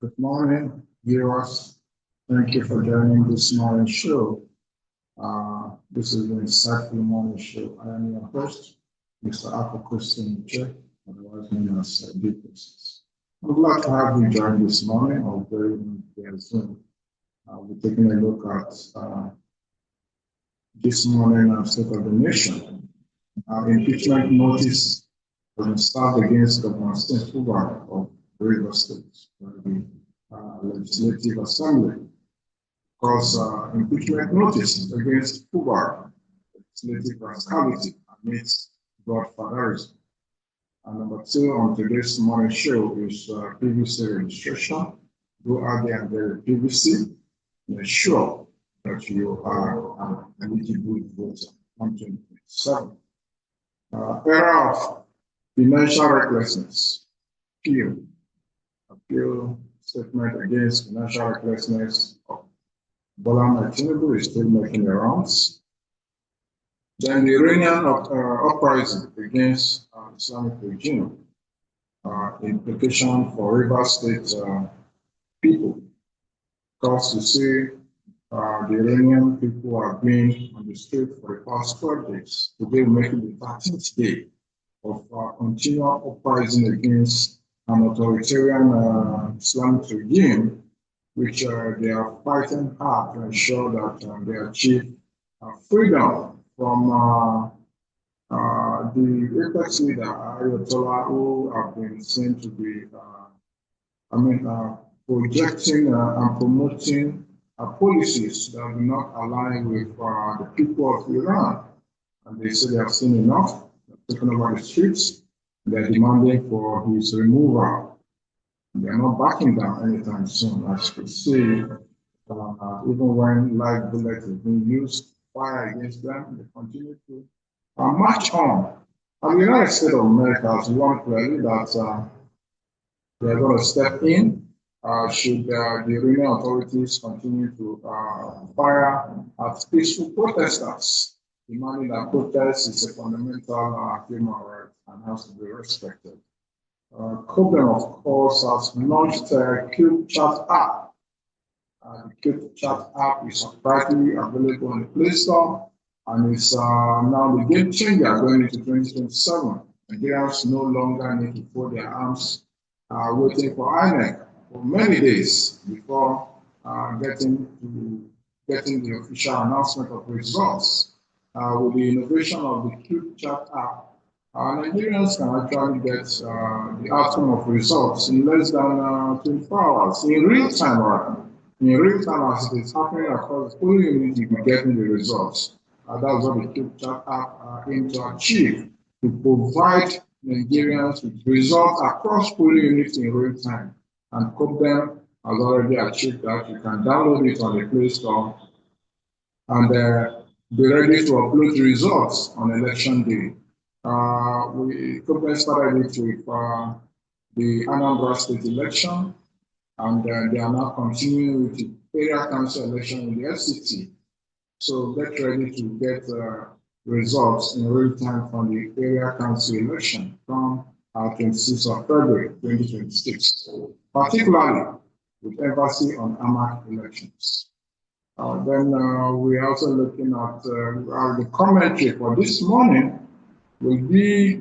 Good morning, viewers. Thank you for joining this morning show. This is the insightful morning show. I am your host, Mr. Alpha Christian Che, otherwise known as Big Business. I'm glad to have you join this morning or very soon. We'll be taking a look at this morning state of the nation. Impeachment notice has been served against Governor State Fubar of Rivers State by the Legislative Assembly. Because impeachment notice against Fubar, legislative rascality amidst godfatherism. And number two on today's morning show is PVC registration. Go out there and get a PVC and ensure that you are an eligible voter on 2027. Era of financial recklessness. Appeal statement against financial recklessness of Bola Tinubu is still making the rounds. Then the Iranian uprising against Islamic regime, implication for Rivers State people. Because you see, the Iranian people have been on the street for the past 12 days. Today, making the 13th day of continual uprising against an authoritarian Islamic regime, which they are fighting hard to ensure that they achieve freedom from the apex leader, Ayatollah, who have been seen to be, projecting and promoting policies that do not align with the people of Iran. And they say they have seen enough, they've taken over the streets, they're demanding for his removal. They're not backing down anytime soon, as you can see. Even when live bullets is being used, fire against them, they continue to march on. And the United States of America has warned clearly that they're going to step in should the Iranian authorities continue to fire at peaceful protesters, demanding that protest is a fundamental human right and has to be respected. COPDEM, of course, has launched a Cubechat app. The Cubechat app is currently available on the Play Store and is now the game changer going into 2027. Nigerians no longer need to fold their arms waiting for INEC for many days before getting the official announcement of results. With the innovation of the Cubechat app, Nigerians can actually get the outcome of results in less than 24 hours, in real time, rather. In real time, as it is happening across the polling unit, you can get the results. That's what the Cubechat app aims to achieve, to provide Nigerians with results across polling units in real time. And COPDEM has already achieved that. You can download it on the Play Store and be ready to upload the results on election day. COPDEM started it with the Anambra State election, and they are now continuing with the area council election in the FCT. So get ready to get results in real time from the area council election from 26th of February 2026, particularly with emphasis on AMAC elections. Then we're also looking at the commentary for this morning will be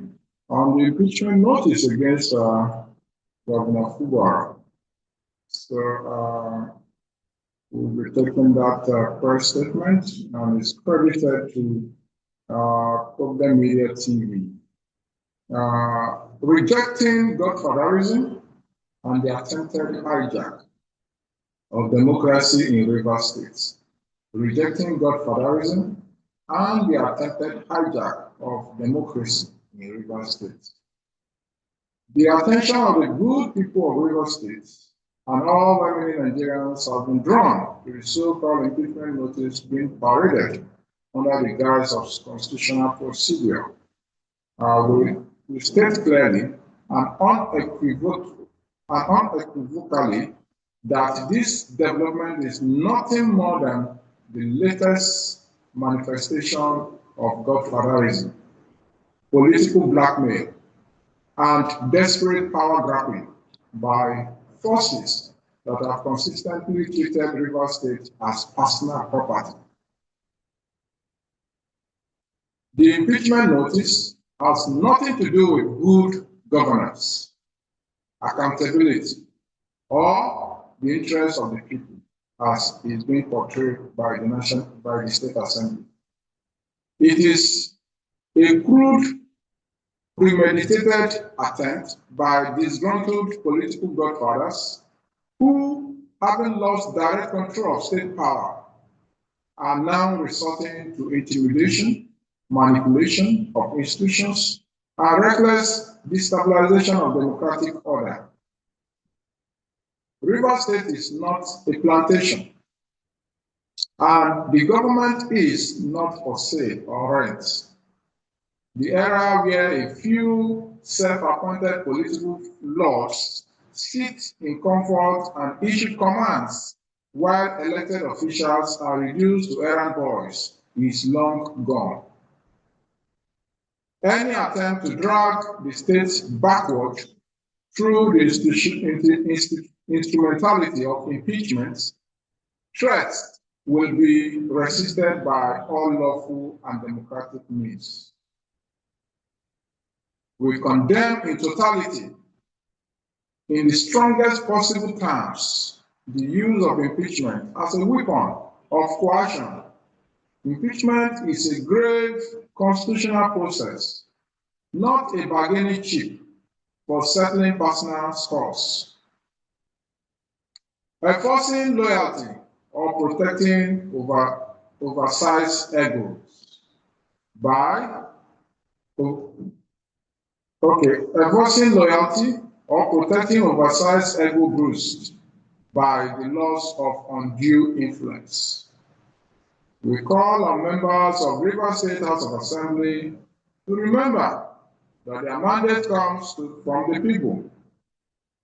on the impeachment notice against Governor Fubar. So we'll be taking that first statement, and it's credited to COPDEM Media TV. Rejecting godfatherism and the attempted hijack of democracy in Rivers State. Rejecting godfatherism and the attempted hijack of democracy in Rivers State. The attention of the good people of Rivers State and all well-meaning Nigerians have been drawn to the so-called impeachment notice being paraded under the guise of constitutional procedure. We state clearly and unequivocally that this development is nothing more than the latest manifestation of godfatherism, political blackmail, and desperate power grabbing by forces that have consistently treated Rivers State as personal property. The impeachment notice has nothing to do with good governance, accountability, or the interests of the people, as is being portrayed by the State Assembly. It is a crude, premeditated attempt by disgruntled political godfathers who, having lost direct control of state power, are now resorting to intimidation, manipulation of institutions, and reckless destabilization of democratic order. Rivers State is not a plantation, and the government is not for sale or rent. The era where a few self-appointed political lords sit in comfort and issue commands while elected officials are reduced to errand boys is long gone. Any attempt to drag the state backward through the instrumentality of impeachment threats will be resisted by all lawful and democratic means. We condemn in totality, in the strongest possible terms, the use of impeachment as a weapon of coercion. Impeachment is a grave constitutional process, not a bargaining chip for settling personal scores. Enforcing loyalty or protecting oversized egos by enforcing loyalty or protecting oversized ego boost by the loss of undue influence. We call on members of Rivers State House of Assembly to remember that their mandate comes from the people,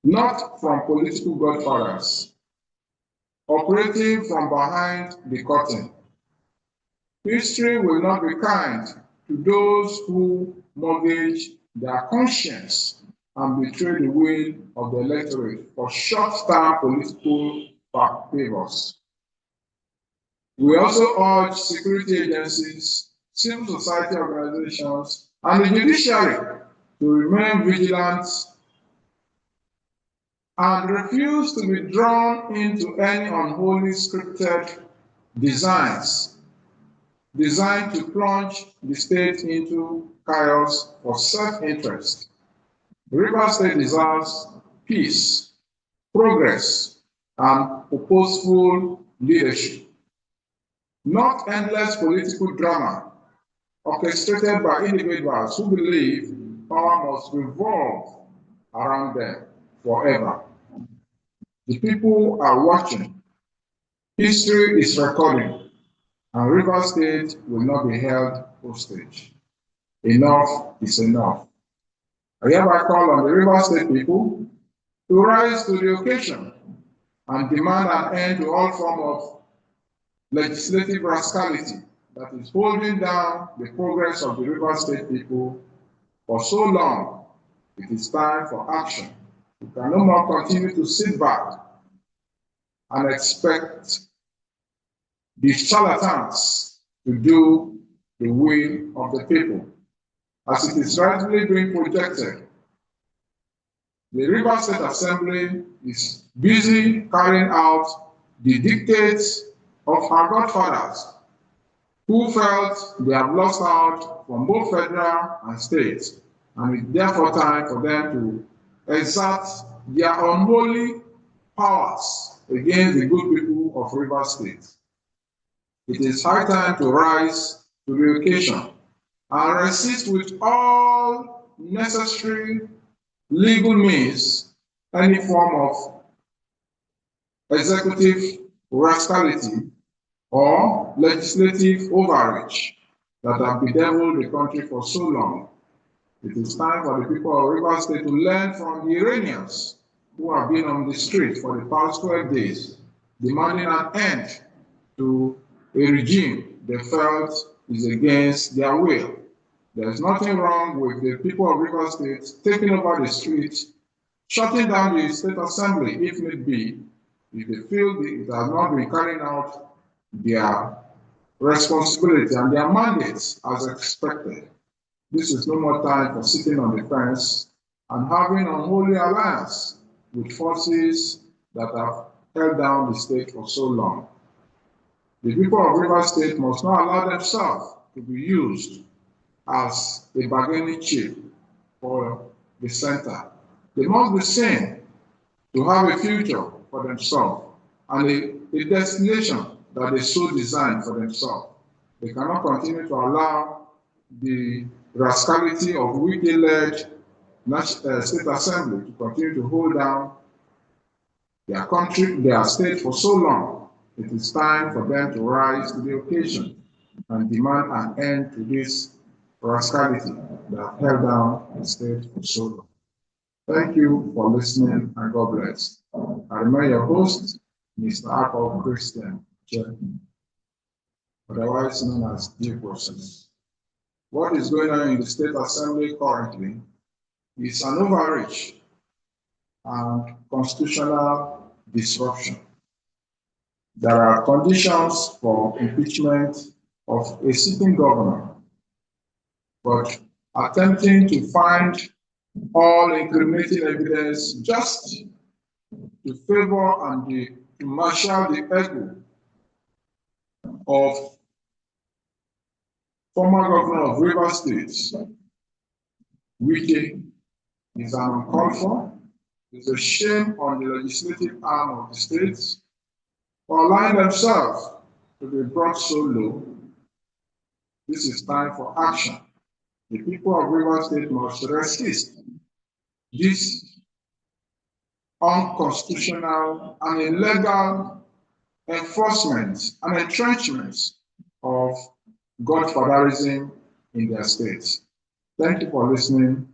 not from political godfathers, operating from behind the curtain. History will not be kind to those who mortgage their conscience and betray the will of the electorate for short-term political favors. We also urge security agencies, civil society organizations, and the judiciary to remain vigilant and refuse to be drawn into any unholy scripted designs designed to plunge the state into chaos for self-interest. Rivers State deserves peace, progress, and purposeful leadership, not endless political drama orchestrated by individuals who believe power must revolve around them forever. The people are watching. History is recording, and Rivers State will not be held hostage. Enough is enough. I hereby call on the Rivers State people to rise to the occasion and demand an end to all form of legislative rascality that is holding down the progress of the Rivers State people for so long. It is time for action. We can no more continue to sit back and expect the charlatans to do the will of the people. As it is rightly being projected, the Rivers State Assembly is busy carrying out the dictates of our godfathers, who felt they have lost out from both federal and state, and it's therefore time for them to exert their unholy powers against the good people of Rivers State. It is high time to rise to the occasion and resist with all necessary legal means any form of executive rascality or legislative overreach that have bedeviled the country for so long. It is time for the people of Rivers State to learn from the Iranians who have been on the street for the past 12 days, demanding an end to a regime they felt is against their will. There is nothing wrong with the people of Rivers State taking over the streets, shutting down the State Assembly if need be, if they feel it has not been carrying out their responsibility and their mandates as expected, this is no more time for sitting on the fence and having unholy alliance with forces that have held down the state for so long. The people of Rivers State must not allow themselves to be used as a bargaining chip for the center. They must be seen to have a future for themselves and a destination that they so design for themselves. They cannot continue to allow the rascality of Wike-led state assembly to continue to hold down their country, their state for so long. It is time for them to rise to the occasion and demand an end to this rascality that held down the state for so long. Thank you for listening and God bless. I remain your host, Mr. Akol Christian, otherwise known as due process. What is going on in the State Assembly currently is an overreach and constitutional disruption. There are conditions for impeachment of a sitting governor, but attempting to find all incriminating evidence just to favor and to marshal the ego of former governor of Rivers State, Wike, is an uncalled for. It's a shame on the legislative arm of the state for allowing themselves to be brought so low. This is time for action. The people of Rivers State must resist this unconstitutional and illegal enforcement and entrenchment of godfatherism in their states. Thank you for listening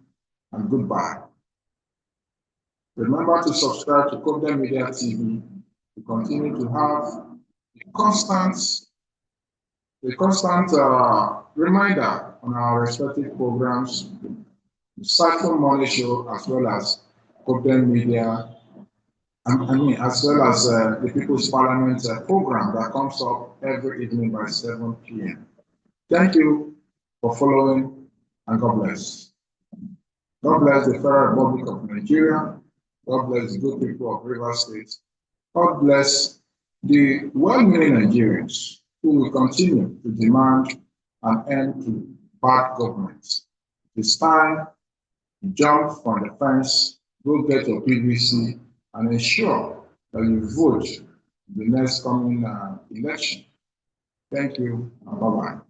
and goodbye. Remember to subscribe to COPDEM Media TV to continue to have a constant reminder on our respective programs, the Cycle Money Show, as well as COPDEM Media, as well as the People's Parliament program that comes up every evening by 7 p.m. Thank you for following, and God bless. God bless the Federal Republic of Nigeria. God bless the good people of Rivers State. God bless the well-meaning Nigerians who will continue to demand an end to bad government. It's time to jump from the fence, go get your PVC, and ensure that you vote in the next coming election. Thank you, and bye-bye.